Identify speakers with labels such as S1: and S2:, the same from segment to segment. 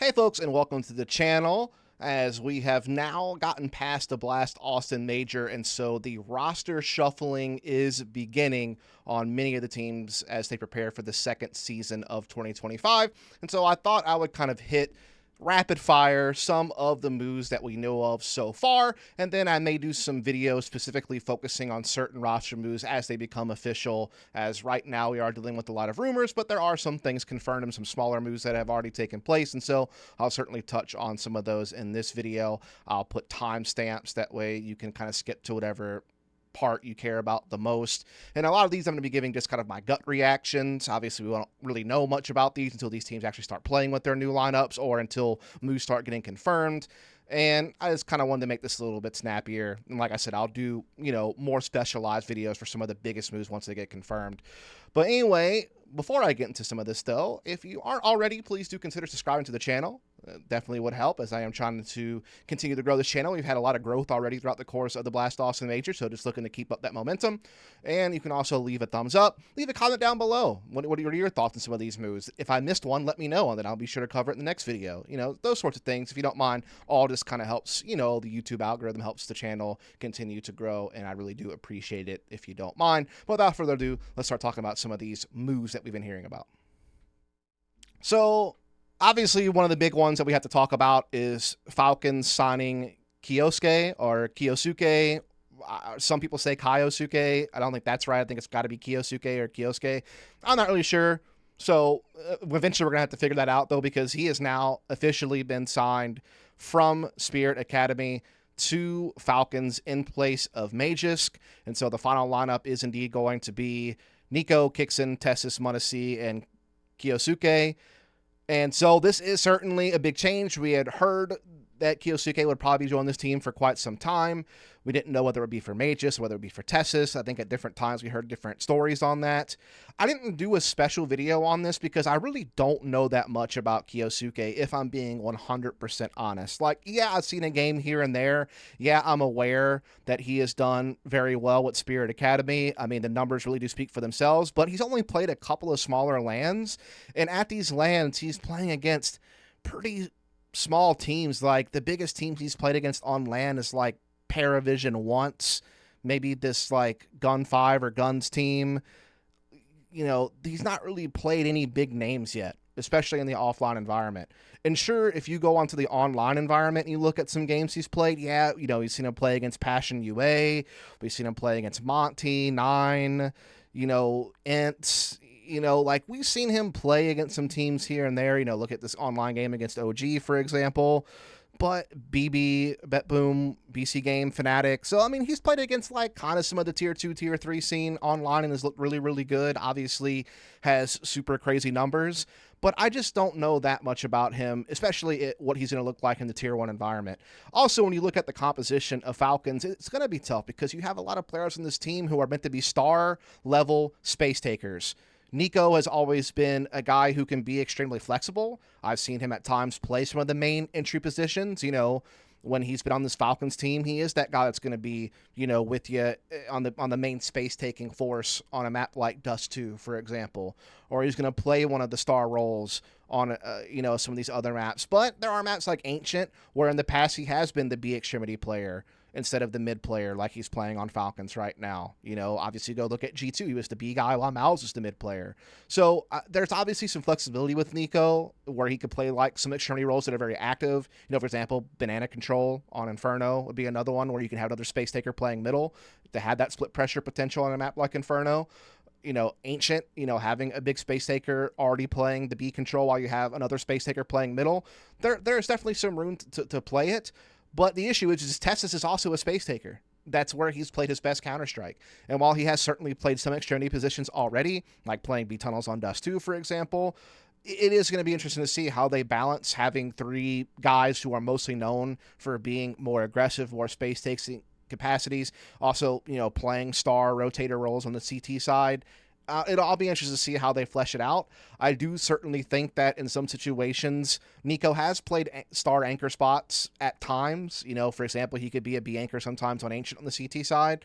S1: Hey folks, and welcome to the channel. As we have now gotten past the Blast Austin Major, and so the roster shuffling is beginning on many of the teams as they prepare for the second season of 2025. And so I thought I would kind of hit rapid fire some of the moves that we know of so far, and then I may do some videos specifically focusing on certain roster moves as they become official, as right now we are dealing with a lot of rumors, but there are some things confirmed and some smaller moves that have already taken place, and so I'll certainly touch on some of those in this video. I'll put timestamps, that way you can kind of skip to whatever part you care about the most. And a lot of these I'm going to be giving just kind of my gut reactions. Obviously, we won't really know much about these until these teams actually start playing with their new lineups or until moves start getting confirmed. And I just kind of wanted to make this a little bit snappier. And like I said, I'll do, more specialized videos for some of the biggest moves once they get confirmed. But anyway, before I get into some of this though, if you aren't already, please do consider subscribing to the channel. Definitely would help, as I am trying to continue to grow this channel. We've had a lot of growth already throughout the course of the Blast Austin Major, so just looking to keep up that momentum. And you can also leave a thumbs up, leave a comment down below. What are your thoughts on some of these moves? If I missed one, let me know, and then I'll be sure to cover it in the next video. Those sorts of things, if you don't mind. All just kind of helps, the YouTube algorithm, helps the channel continue to grow, and I really do appreciate it if you don't mind. But without further ado, let's start talking about some of these moves that we've been hearing about. So obviously, one of the big ones that we have to talk about is Falcons signing kyousuke or kyousuke. Some people say kyousuke. I don't think that's right. I think it's got to be kyousuke or kyousuke. I'm not really sure. So eventually we're going to have to figure that out, though, because he has now officially been signed from Spirit Academy to Falcons in place of Magisk. And so the final lineup is indeed going to be Nico, Kixon, Tessis, Munisi, and kyousuke. And so this is certainly a big change. We had heard that kyousuke would probably join this team for quite some time. We didn't know whether it would be for Magisk, whether it would be for Tessis. I think at different times we heard different stories on that. I didn't do a special video on this because I really don't know that much about kyousuke, if I'm being 100% honest. Like, yeah, I've seen a game here and there. Yeah, I'm aware that he has done very well with Spirit Academy. I mean, the numbers really do speak for themselves, but he's only played a couple of smaller lands, and at these lands, he's playing against pretty small teams. Like, the biggest teams he's played against on land is like Paravision once, maybe this like Gun 5 or Guns team. He's not really played any big names yet, especially in the offline environment. And sure, if you go onto the online environment and you look at some games he's played, yeah, you've seen him play against Passion UA, we've seen him play against Monty, Nine, Ints, like we've seen him play against some teams here and there. Look at this online game against OG, for example. But BB, BetBoom, BC Game, Fnatic. So, I mean, he's played against, like, kind of some of the Tier 2, Tier 3 scene online and has looked really, really good. Obviously has super crazy numbers. But I just don't know that much about him, especially what he's going to look like in the Tier 1 environment. Also, when you look at the composition of Falcons, it's going to be tough because you have a lot of players on this team who are meant to be star-level space takers. Nico has always been a guy who can be extremely flexible. I've seen him at times play some of the main entry positions. When he's been on this Falcons team, he is that guy that's going to be, with you on the main space-taking force on a map like DusT 2, for example. Or he's going to play one of the star roles on, some of these other maps. But there are maps like Ancient, where in the past he has been the B extremity player instead of the mid player like he's playing on Falcons right now. Obviously go look at G2. He was the B guy while Miles was the mid player. So there's obviously some flexibility with Nico where he could play like some extremity roles that are very active. For example, Banana Control on Inferno would be another one where you can have another space taker playing middle to have that split pressure potential on a map like Inferno. Ancient, having a big space taker already playing the B control while you have another space taker playing middle. There's definitely some room to play it. But the issue is Tessis is also a space taker. That's where he's played his best Counter-Strike. And while he has certainly played some extremity positions already, like playing B tunnels on DusT 2, for example, it is going to be interesting to see how they balance having three guys who are mostly known for being more aggressive, more space taking capacities, also, playing star rotator roles on the CT side. I'll be interested to see how they flesh it out. I do certainly think that in some situations, Nico has played star anchor spots at times. For example, he could be a B anchor sometimes on Ancient on the CT side.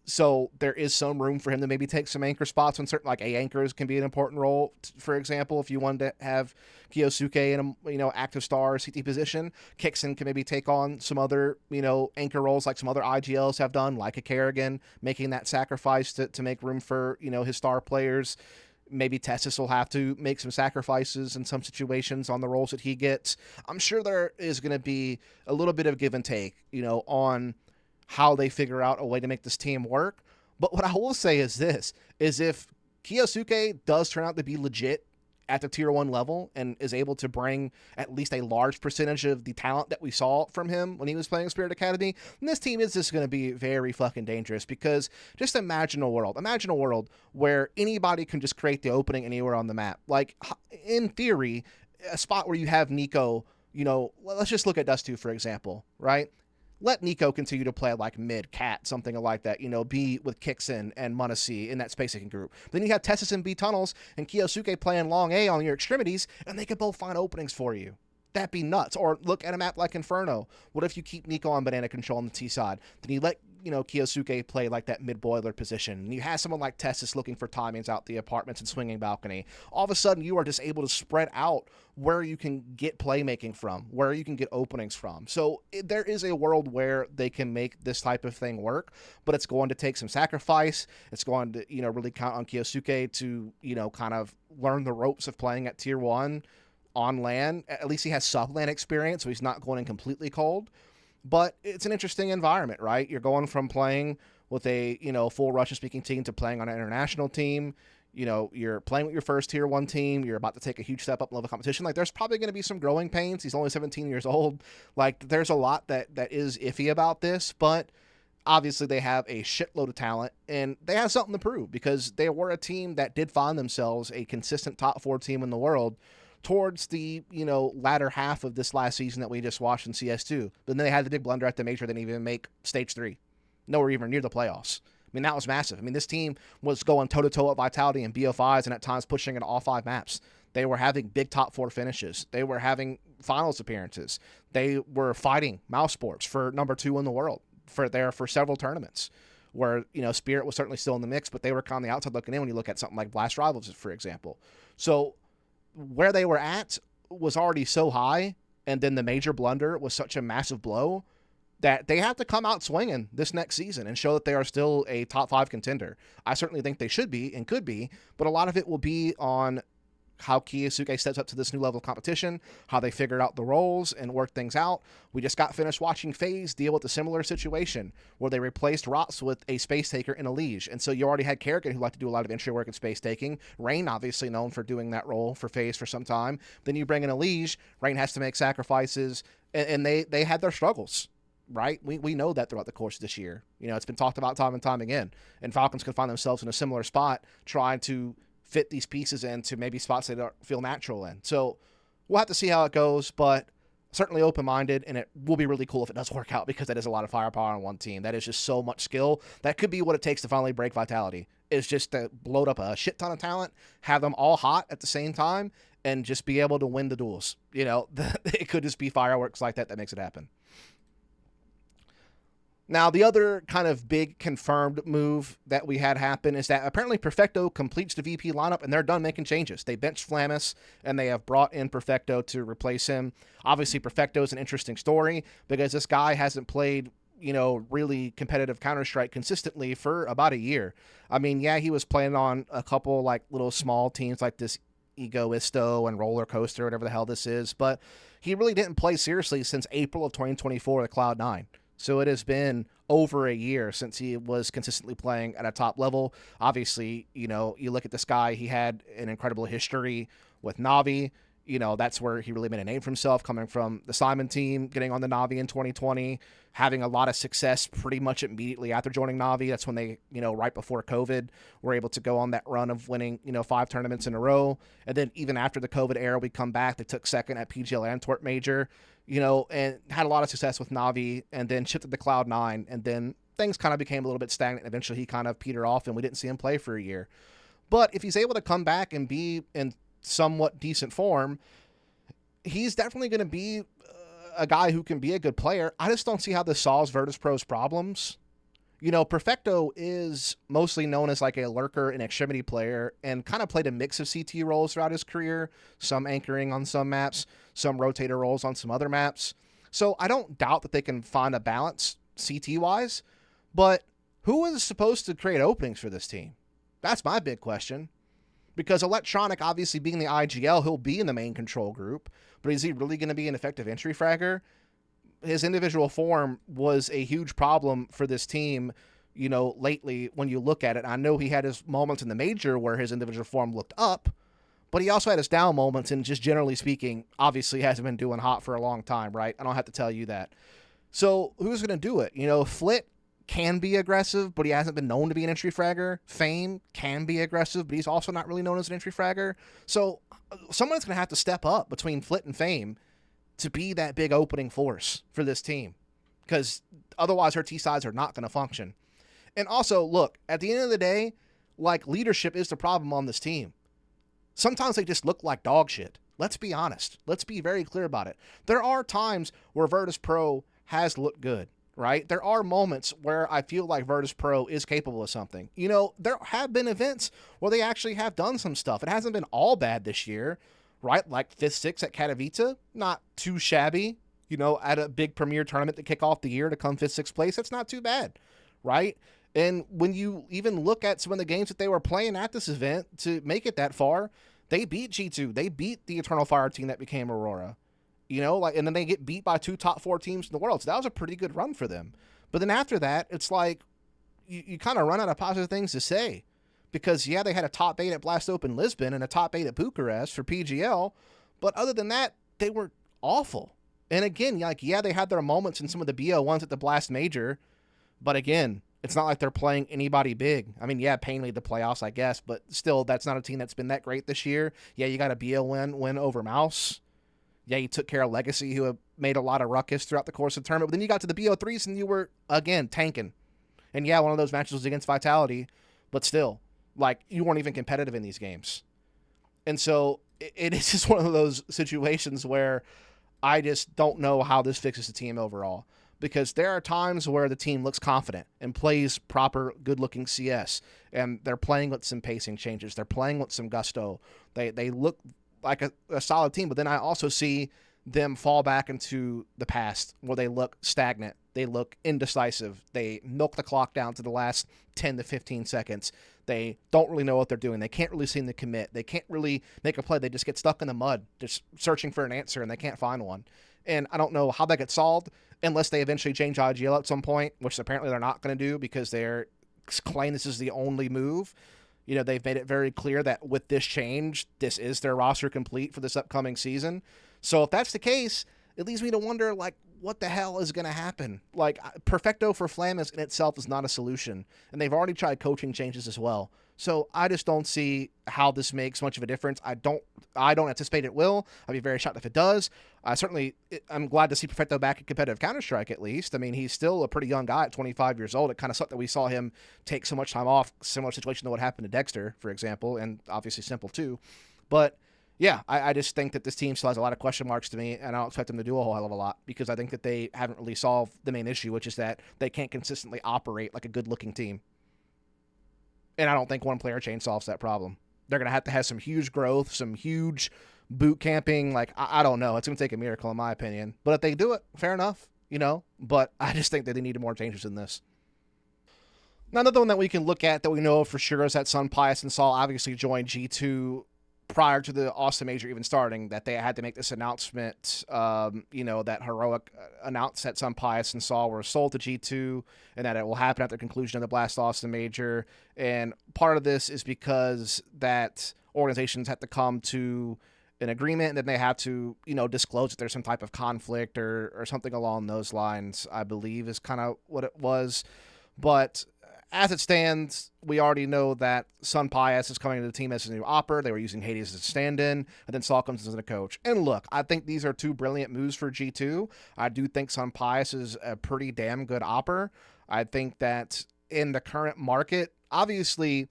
S1: So there is some room for him to maybe take some anchor spots when certain, like A anchors can be an important role. For example, if you wanted to have Kyosuke in a active star CT position, Kixon can maybe take on some other anchor roles like some other IGLs have done, like a Kerrigan, making that sacrifice to make room for his star players. Maybe Testis will have to make some sacrifices in some situations on the roles that he gets. I'm sure there is going to be a little bit of give and take, on how they figure out a way to make this team work. But what I will say is this, is if Kyosuke does turn out to be legit at the tier 1 level and is able to bring at least a large percentage of the talent that we saw from him when he was playing Spirit Academy, then this team is just going to be very fucking dangerous. Because just imagine a world where anybody can just create the opening anywhere on the map. Like, in theory, a spot where you have Nico, let's just look at DusT, for example, right? Let Nico continue to play like mid, cat, something like that, be with Kixon and Munacy in that space taking group. Then you have Tessis and B tunnels and Kyosuke playing long A on your extremities, and they could both find openings for you. That'd be nuts. Or look at a map like Inferno. What if you keep Nico on banana control on the T side? Then you let Kyosuke play like that mid-boiler position. And you have someone like Testis looking for timings out the apartments and swinging balcony. All of a sudden, you are just able to spread out where you can get playmaking from, where you can get openings from. So there is a world where they can make this type of thing work, but it's going to take some sacrifice. It's going to, really count on Kyosuke to, kind of learn the ropes of playing at tier 1 on LAN. At least he has sub-LAN experience, so he's not going in completely cold. But it's an interesting environment, right? You're going from playing with a, full Russian-speaking team to playing on an international team. You're playing with your first tier 1 team. You're about to take a huge step up in level competition. Like, there's probably going to be some growing pains. He's only 17 years old. Like, there's a lot that is iffy about this, but obviously they have a shitload of talent, and they have something to prove because they were a team that did find themselves a consistent top 4 team in the world towards the, latter half of this last season that we just watched in CS2. But then they had the big blunder at the major. They didn't even make stage 3. Nowhere even near the playoffs. I mean, that was massive. I mean, this team was going toe-to-toe at Vitality and BO5s and at times pushing into all 5 maps. They were having big top 4 finishes. They were having finals appearances. They were fighting Mouse Sports for number 2 in the world for several tournaments where, Spirit was certainly still in the mix, but they were kind of on the outside looking in when you look at something like Blast Rivals, for example. So where they were at was already so high, and then the major blunder was such a massive blow that they have to come out swinging this next season and show that they are still a top 5 contender. I certainly think they should be and could be, but a lot of it will be on how Kyosuke steps up to this new level of competition, how they figured out the roles and work things out. We just got finished watching FaZe deal with a similar situation where they replaced Rots with a space taker and a Liege. And so you already had Kerrigan, who liked to do a lot of entry work in space taking. Rain, obviously known for doing that role for FaZe for some time. Then you bring in a Liege. Rain has to make sacrifices, and they had their struggles. Right? We know that throughout the course of this year. It's been talked about time and time again. And Falcons could find themselves in a similar spot trying to fit these pieces into maybe spots they don't feel natural in. So we'll have to see how it goes, but certainly open-minded, and it will be really cool if it does work out because that is a lot of firepower on one team. That is just so much skill. That could be what it takes to finally break Vitality, is just to load up a shit ton of talent, have them all hot at the same time, and just be able to win the duels. It could just be fireworks like that makes it happen. Now, the other kind of big confirmed move that we had happen is that apparently Perfecto completes the VP lineup and they're done making changes. They benched Flamus and they have brought in Perfecto to replace him. Obviously, Perfecto is an interesting story because this guy hasn't played, really competitive Counter-Strike consistently for about a year. I mean, yeah, he was playing on a couple like little small teams like this Egoisto and Roller Coaster, whatever the hell this is, but he really didn't play seriously since April of 2024 at Cloud9. So it has been over a year since he was consistently playing at a top level. Obviously, you look at this guy, he had an incredible history with Navi. That's where he really made a name for himself, coming from the Simon team, getting on the Navi in 2020, having a lot of success pretty much immediately after joining Navi. That's when they, right before COVID, were able to go on that run of winning, 5 tournaments in a row. And then even after the COVID era, we come back, they took second at PGL Antwerp Major, and had a lot of success with Navi, and then shifted to Cloud9, and then things kind of became a little bit stagnant. Eventually, he kind of petered off, and we didn't see him play for a year. But if he's able to come back and be in somewhat decent form, he's definitely going to be a guy who can be a good player. I just don't see how this solves Virtus Pro's problems. Perfecto is mostly known as like a lurker and extremity player and kind of played a mix of CT roles throughout his career, some anchoring on some maps, some rotator roles on some other maps. So I don't doubt that they can find a balance CT-wise, but who is supposed to create openings for this team? That's my big question. Because Electronic, obviously being the IGL, he'll be in the main control group, but is he really going to be an effective entry fragger? His individual form was a huge problem for this team, lately when you look at it. I know he had his moments in the major where his individual form looked up, but he also had his down moments, and just generally speaking, obviously hasn't been doing hot for a long time, right? I don't have to tell you that. So who's going to do it? Flit can be aggressive, but he hasn't been known to be an entry fragger. Fame can be aggressive, but he's also not really known as an entry fragger. So someone's going to have to step up between Flit and Fame to be that big opening force for this team, because otherwise her T-sides are not going to function. And also, look, at the end of the day, like, leadership is the problem on this team. Sometimes they just look like dog shit. Let's be honest. Let's be very clear about it. There are times where Virtus Pro has looked good, right? There are moments where I feel like Virtus Pro is capable of something. There have been events where they actually have done some stuff. It hasn't been all bad this year, right? Like 5th, 6th at Katowice, not too shabby, at a big premier tournament to kick off the year to come 5th, 6th place. That's not too bad, right? And when you even look at some of the games that they were playing at this event to make it that far, they beat G2. They beat the Eternal Fire team that became Aurora, and then they get beat by 2 top 4 teams in the world. So that was a pretty good run for them. But then after that, it's like you kind of run out of positive things to say. Because, yeah, they had a top 8 at Blast Open Lisbon and a top 8 at Bucharest for PGL. But other than that, they were awful. And again, they had their moments in some of the BO1s at the Blast Major. But again, it's not like they're playing anybody big. I mean, yeah, Payne made the playoffs, I guess. But still, that's not a team that's been that great this year. Yeah, you got a BO1 win over Mouse. Yeah, you took care of Legacy, who have made a lot of ruckus throughout the course of the tournament. But then you got to the BO3s and you were, again, tanking. And yeah, one of those matches was against Vitality. But still, you weren't even competitive in these games. And so it is just one of those situations where I just don't know how this fixes the team overall. Because there are times where the team looks confident and plays proper, good-looking CS. And they're playing with some pacing changes. They're playing with some gusto. They look like a solid team. But then I also see them fall back into the past where they look stagnant. They look indecisive. They milk the clock down to the last 10 to 15 seconds. They don't really know what they're doing. They can't really seem to commit. They can't really make a play. They just get stuck in the mud, just searching for an answer, and they can't find one. And I don't know how that gets solved unless they eventually change IGL at some point, which apparently they're not going to do because they're claiming this is the only move. They've made it very clear that with this change, this is their roster complete for this upcoming season. So if that's the case, it leads me to wonder, what the hell is going to happen? Perfecto for Flamis in itself is not a solution, and they've already tried coaching changes as well. So I just don't see how this makes much of a difference. I don't anticipate it will. I'd be very shocked if it does. I'm glad to see Perfecto back in competitive Counter-Strike at least. I mean, he's still a pretty young guy at 25 years old. It kind of sucked that we saw him take so much time off, similar situation to what happened to Dexter, for example, and obviously Simple too. But yeah, I just think that this team still has a lot of question marks to me, and I don't expect them to do a whole hell of a lot because I think that they haven't really solved the main issue, which is that they can't consistently operate like a good-looking team. And I don't think one player change solves that problem. They're going to have some huge growth, some huge boot camping. I don't know. It's going to take a miracle, in my opinion. But if they do it, fair enough, But I just think that they need more changes than this. Now, another one that we can look at that we know for sure is that SunPayus and Saul obviously joined G2 prior to the Austin Major even starting, that they had to make this announcement, that Heroic announced that SunPayus and Saul were sold to G2 and that it will happen at the conclusion of the Blast Austin Major. And part of this is because that organizations have to come to an agreement and then they have to, disclose that there's some type of conflict or something along those lines, I believe is kind of what it was. But as it stands, we already know that SunPayus is coming to the team as a new opper. They were using Hades as a stand-in, and then Saul comes as a coach. And look, I think these are 2 brilliant moves for G2. I do think SunPayus is a pretty damn good opper. I think that in the current market, obviously,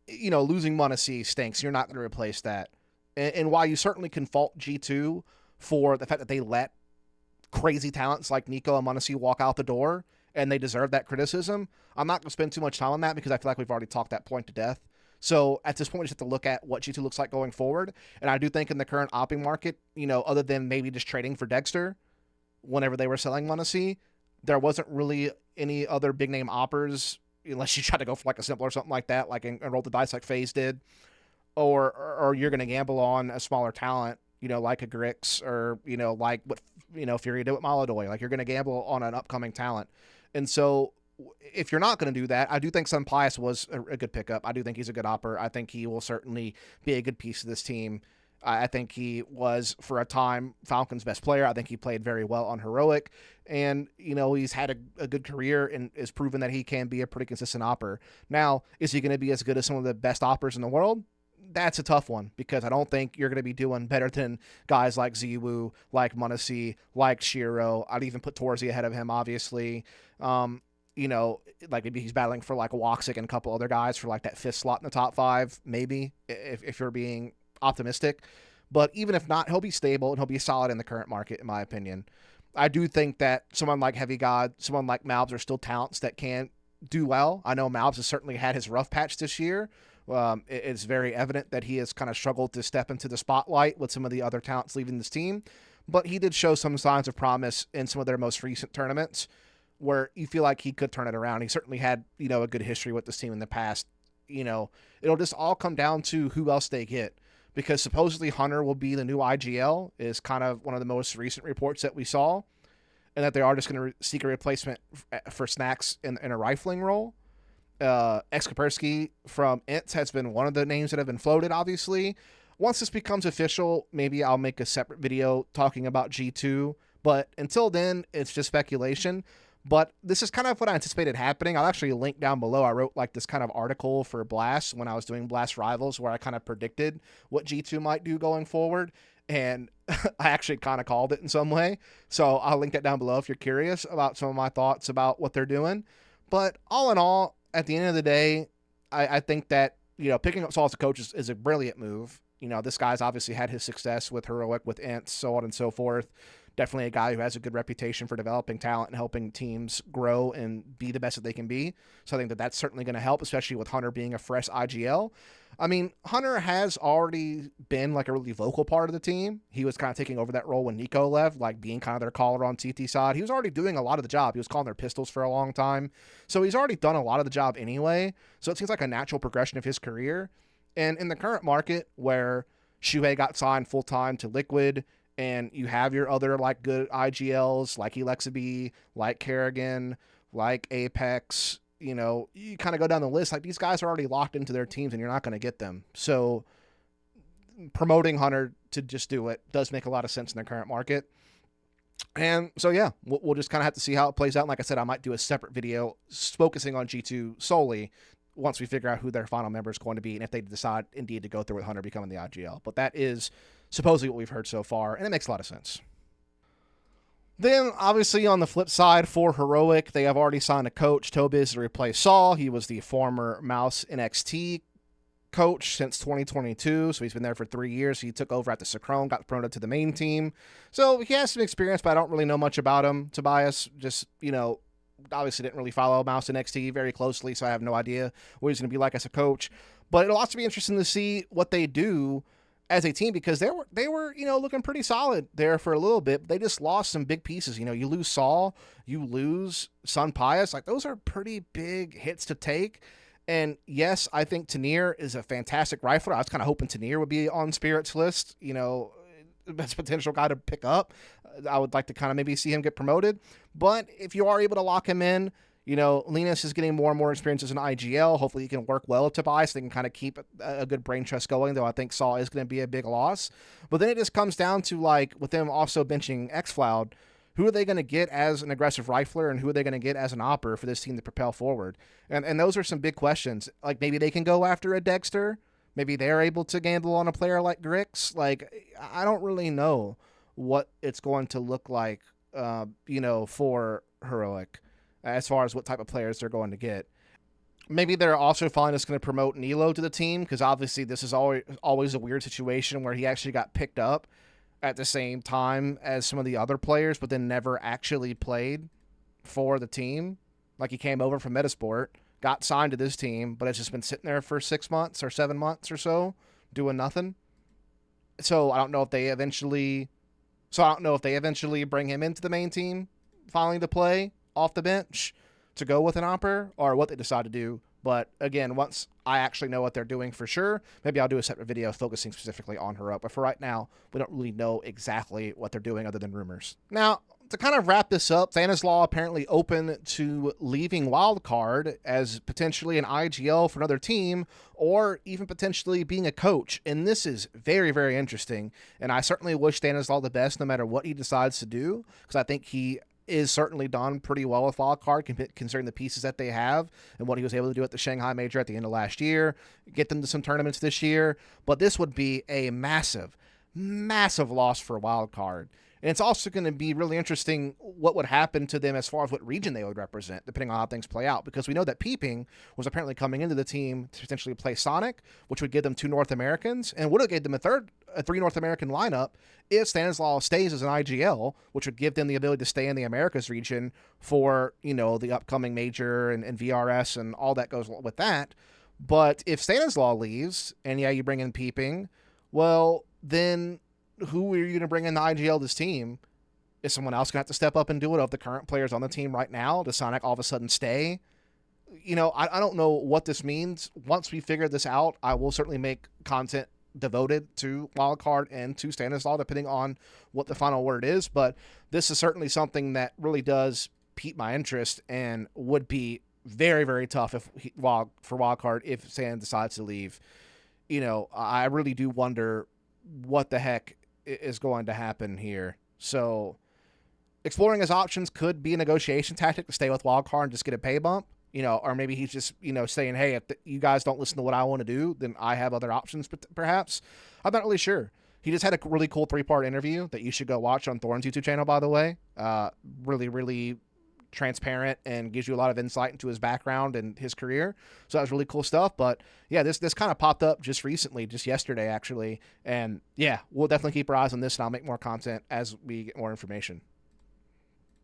S1: losing m0NESY stinks. You're not going to replace that. And while you certainly can fault G2 for the fact that they let crazy talents like Nico and m0NESY walk out the door, and they deserve that criticism. I'm not going to spend too much time on that because I feel like we've already talked that point to death. So at this point, we just have to look at what G2 looks like going forward. And I do think in the current opping market, other than maybe just trading for Dexter whenever they were selling m0NESY, there wasn't really any other big name oppers, unless you try to go for like a simple or something like that, like and roll the dice like FaZe did, or you're going to gamble on a smaller talent, like a Grix, or like what Fury did with Maladoy. Like, you're going to gamble on an upcoming talent. And so if you're not going to do that, I do think SunPayus was a good pickup. I do think he's a good opper. I think he will certainly be a good piece of this team. I think he was, for a time, Falcons' best player. I think he played very well on Heroic. And, he's had a good career and is proven that he can be a pretty consistent opper. Now, is he going to be as good as some of the best oppers in the world? That's a tough one, because I don't think you're going to be doing better than guys like Ziwu, like m0NESY, like Shiro. I'd even put Torzi ahead of him, obviously. Like maybe he's battling for like Woxic and a couple other guys for like that 5th slot in the top 5, maybe, if you're being optimistic. But even if not, he'll be stable and he'll be solid in the current market, in my opinion. I do think that someone like Heavy God, someone like Malbs are still talents that can do well. I know Malbs has certainly had his rough patch this year. It's very evident that he has kind of struggled to step into the spotlight with some of the other talents leaving this team. But he did show some signs of promise in some of their most recent tournaments, where you feel like he could turn it around. He certainly had, a good history with this team in the past. It'll just all come down to who else they get, because supposedly Hunter will be the new IGL, is kind of one of the most recent reports that we saw, and that they are just going to seek a replacement for Snacks in a rifling role. X-Kaspersky from INTS has been one of the names that have been floated, obviously. Once this becomes official, maybe I'll make a separate video talking about G2, but until then, it's just speculation. But this is kind of what I anticipated happening. I'll actually link down below. I wrote like this kind of article for Blast when I was doing Blast Rivals, where I kind of predicted what G2 might do going forward. And I actually kind of called it in some way. So I'll link that down below if you're curious about some of my thoughts about what they're doing. But all in all, at the end of the day, I think that, picking up Saul as a coach is a brilliant move. This guy's obviously had his success with Heroic, with INTS, so on and so forth. Definitely a guy who has a good reputation for developing talent and helping teams grow and be the best that they can be. So I think that that's certainly going to help, especially with Hunter being a fresh IGL. I mean, Hunter has already been like a really vocal part of the team. He was kind of taking over that role when Nico left, like being kind of their caller on CT side. He was already doing a lot of the job. He was calling their pistols for a long time. So he's already done a lot of the job anyway. So it seems like a natural progression of his career. And in the current market, where Shuhei got signed full-time to Liquid, and you have your other like good IGLs like Elexaby, like Kerrigan, like Apex, you kind of go down the list. Like, these guys are already locked into their teams and you're not going to get them. So promoting Hunter to just do it does make a lot of sense in the current market. And so, yeah, we'll just kind of have to see how it plays out. And like I said, I might do a separate video focusing on G2 solely once we figure out who their final member is going to be and if they decide indeed to go through with Hunter becoming the IGL. But that is supposedly what we've heard so far, and it makes a lot of sense. Then, obviously, on the flip side, for Heroic, they have already signed a coach, Tobiz, to replace Saul. He was the former Mouse NXT coach since 2022, so he's been there for 3 years. He took over at the Sacrone, got promoted to the main team. So he has some experience, but I don't really know much about him. Tobias just, obviously didn't really follow Mouse NXT very closely, so I have no idea what he's going to be like as a coach. But it'll also be interesting to see what they do as a team, because they were looking pretty solid there for a little bit. They just lost some big pieces. You lose Saul, you lose SunPayus. Like, those are pretty big hits to take. And yes, I think Tanir is a fantastic rifler. I was kind of hoping Tanir would be on Spirit's list, best potential guy to pick up. I would like to kind of maybe see him get promoted. But if you are able to lock him in, Linus is getting more and more experience as an IGL. Hopefully he can work well with Tobias. They can kind of keep a good brain trust going, though I think Saul is going to be a big loss. But then it just comes down to, like, with them also benching xFloud, who are they going to get as an aggressive rifler, and who are they going to get as an opper for this team to propel forward? And those are some big questions. Like, maybe they can go after a Dexter. Maybe they're able to gamble on a player like Grix. Like, I don't really know what it's going to look like, for Heroic, as far as what type of players they're going to get. Maybe they're also finally just going to promote Nilo to the team, because obviously this is always a weird situation where he actually got picked up at the same time as some of the other players, but then never actually played for the team. Like he came over from Metasport, got signed to this team, but has just been sitting there for 6 months or 7 months or so doing nothing. So I don't know if they eventually bring him into the main team finally to play off the bench to go with an Opper, or what they decide to do. But again, once I actually know what they're doing for sure, maybe I'll do a separate video focusing specifically on her up. But for right now, we don't really know exactly what they're doing other than rumors. Now, to kind of wrap this up, Stanislaw apparently open to leaving Wildcard as potentially an IGL for another team, or even potentially being a coach. And this is very, very interesting. And I certainly wish Stanislaw the best no matter what he decides to do, because I think he is certainly done pretty well with Wildcard, considering the pieces that they have and what he was able to do at the Shanghai Major at the end of last year, get them to some tournaments this year. But this would be a massive, massive loss for Wildcard. And it's also going to be really interesting what would happen to them as far as what region they would represent, depending on how things play out. Because we know that Peeping was apparently coming into the team to potentially play Sonic, which would give them 2 North Americans, and would have gave them a 3 North American lineup if Stanislaw stays as an IGL, which would give them the ability to stay in the Americas region for, the upcoming Major and VRS and all that goes with that. But if Stanislaw leaves, and you bring in Peeping, well, then who are you going to bring in the IGL this team? Is someone else going to have to step up and do it of the current players on the team right now? Does Sonic all of a sudden stay? I don't know what this means. Once we figure this out, I will certainly make content devoted to Wildcard and to Stanislaw, depending on what the final word is. But this is certainly something that really does pique my interest and would be very, very tough for Wildcard if Stan decides to leave. I really do wonder what the heck is going to happen here. So exploring his options could be a negotiation tactic to stay with Wildcard and just get a pay bump, or maybe he's just, saying, hey, if you guys don't listen to what I want to do, then I have other options, perhaps. I'm not really sure. He just had a really cool 3-part interview that you should go watch on Thorn's YouTube channel, by the way. Really, really transparent and gives you a lot of insight into his background and his career. So that was really cool stuff. But yeah, this kind of popped up just recently, just yesterday actually. And yeah, we'll definitely keep our eyes on this, and I'll make more content as we get more information.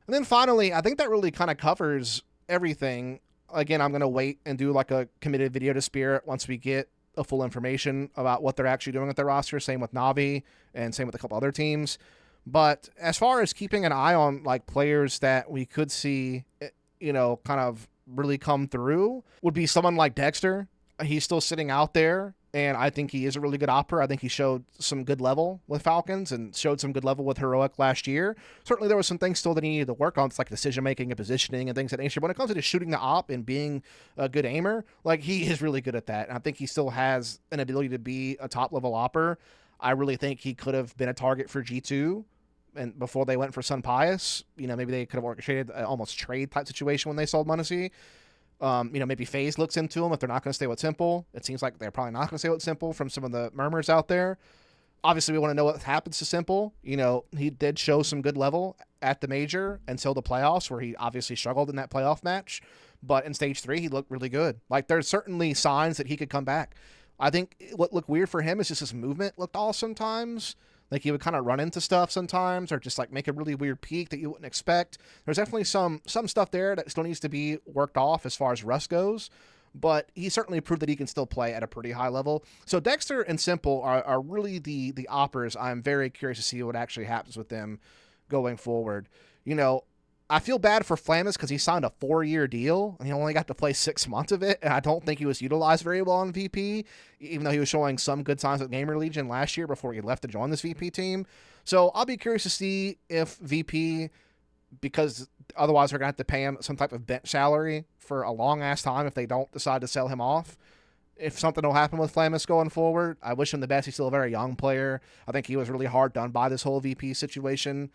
S1: And then finally, I think that really kind of covers everything. Again, I'm going to wait and do like a committed video to Spirit once we get a full information about what they're actually doing with their roster. Same with Navi and same with a couple other teams. But as far as keeping an eye on like players that we could see, kind of really come through, would be someone like Dexter. He's still sitting out there, and I think he is a really good opera. I think he showed some good level with Falcons and showed some good level with Heroic last year. Certainly there was some things still that he needed to work on. It's like decision-making and positioning and things of that nature. When it comes to just shooting the op and being a good aimer, like he is really good at that. And I think he still has an ability to be a top-level opper. I really think he could have been a target for G2. And before they went for SunPayus, maybe they could have orchestrated an almost trade type situation when they sold Munacy. Maybe FaZe looks into him if they're not going to stay with Simple. It seems like they're probably not going to stay with Simple from some of the murmurs out there. Obviously, we want to know what happens to Simple. He did show some good level at the Major until the playoffs, where he obviously struggled in that playoff match. But in Stage 3, he looked really good. Like, there's certainly signs that he could come back. I think what looked weird for him is just his movement looked off sometimes. Like he would kind of run into stuff sometimes, or just like make a really weird peak that you wouldn't expect. There's definitely some stuff there that still needs to be worked off as far as Rust goes, but he certainly proved that he can still play at a pretty high level. So Dexter and Simple are really the oppers. I'm very curious to see what actually happens with them going forward. I feel bad for Flamus because he signed a 4-year deal and he only got to play 6 months of it. And I don't think he was utilized very well on VP, even though he was showing some good signs at Gamer Legion last year before he left to join this VP team. So I'll be curious to see if VP, because otherwise they're going to have to pay him some type of bench salary for a long ass time if they don't decide to sell him off. If something will happen with Flamus going forward, I wish him the best. He's still a very young player. I think he was really hard done by this whole VP situation.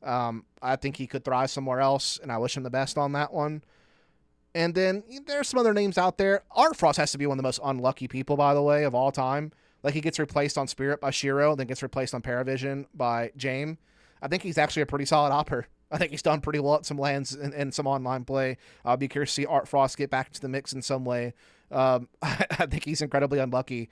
S1: I think he could thrive somewhere else, and I wish him the best on that one. And then there's some other names out there. Art Frost has to be one of the most unlucky people, by the way, of all time. Like, he gets replaced on Spirit by Shiro, then gets replaced on Paravision by James. I think he's actually a pretty solid opper. I think he's done pretty well at some lands and some online play. I'll be curious to see Art Frost get back into the mix in some way. I think he's incredibly unlucky.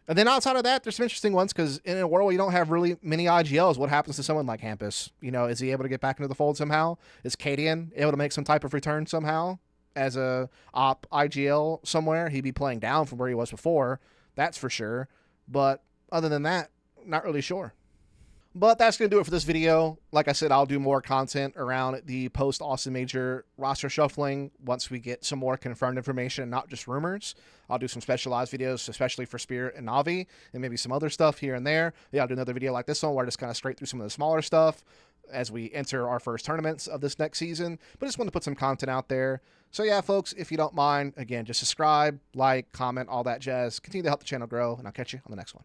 S1: And then outside of that, there's some interesting ones because in a world where you don't have really many IGLs, what happens to someone like Hampus? You know, is he able to get back into the fold somehow? Is Cadian able to make some type of return somehow as a op IGL somewhere? He'd be playing down from where he was before, that's for sure. But other than that, not really sure. But that's going to do it for this video. Like I said, I'll do more content around the post-Austin Major roster shuffling once we get some more confirmed information, not just rumors. I'll do some specialized videos, especially for Spirit and Navi, and maybe some other stuff here and there. Yeah, I'll do another video like this one where I just kind of straight through some of the smaller stuff as we enter our first tournaments of this next season. But just want to put some content out there. So yeah, folks, if you don't mind, again, just subscribe, like, comment, all that jazz. Continue to help the channel grow, and I'll catch you on the next one.